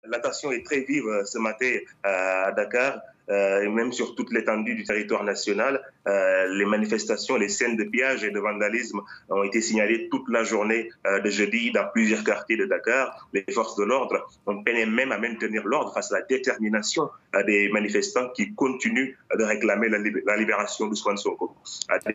La tension est très vive ce matin à Dakar. Et même sur toute l'étendue du territoire national, les manifestations, les scènes de pillage et de vandalisme ont été signalées toute la journée de jeudi dans plusieurs quartiers de Dakar. Les forces de l'ordre ont peiné même à maintenir l'ordre face à la détermination des manifestants qui continuent de réclamer la libération d'Ousmane Sonko.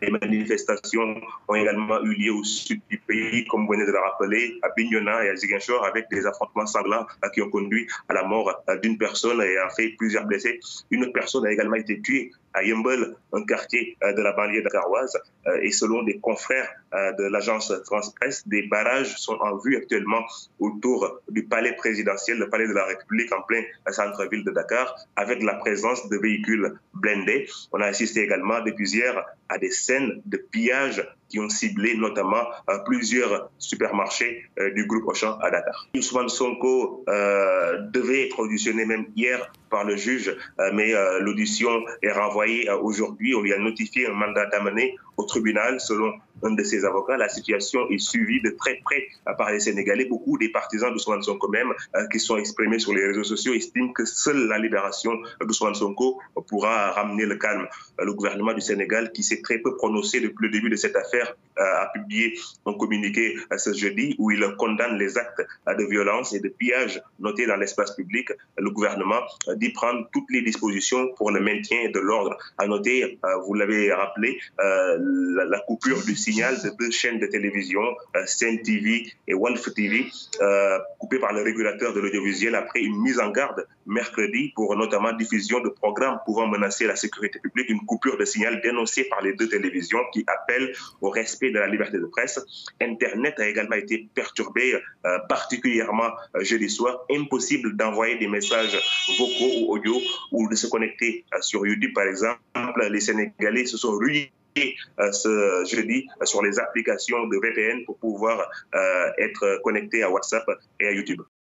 Des manifestations ont également eu lieu au sud du pays, comme vous venez de le rappeler, à Bignona et à Ziguinchor, avec des affrontements sanglants qui ont conduit à la mort d'une personne et a fait plusieurs blessés. Une autre personne a également été tuée à Yembel, un quartier de la banlieue dakaroise. Et selon des confrères de l'agence France-Presse, des barrages sont en vue actuellement autour du palais présidentiel, le palais de la République en plein centre-ville de Dakar, avec la présence de véhicules blindés. On a assisté également depuis hier à des scènes de pillage qui ont ciblé notamment plusieurs supermarchés du groupe Auchan à Dakar. Ousmane Sonko devait être auditionné même hier par le juge, mais l'audition est renvoyée aujourd'hui. On lui a notifié un mandat d'amener au tribunal. Selon un de ses avocats, la situation est suivie de très près par les Sénégalais. Beaucoup des partisans d'Ousmane Sonko même qui sont exprimés sur les réseaux sociaux estiment que seule la libération d'Ousmane Sonko pourra ramener le calme. Le gouvernement du Sénégal, qui s'est très peu prononcé depuis le début de cette affaire, a publié un communiqué ce jeudi où il condamne les actes de violence et de pillage notés dans l'espace public. Le gouvernement dit prendre toutes les dispositions pour le maintien de l'ordre. À noter, vous l'avez rappelé, la coupure du signal de deux chaînes de télévision, Sen TV et Walf TV, coupées par le régulateur de l'audiovisuel après une mise en garde mercredi pour notamment diffusion de programmes pouvant menacer la sécurité publique, une coupure de signal dénoncée par les deux télévisions qui appellent au respect de la liberté de presse. Internet a également été perturbé, particulièrement jeudi soir. Impossible d'envoyer des messages vocaux ou audio ou de se connecter sur YouTube, par exemple. Les Sénégalais se sont ruinés ce jeudi sur les applications de VPN pour pouvoir être connectés à WhatsApp et à YouTube.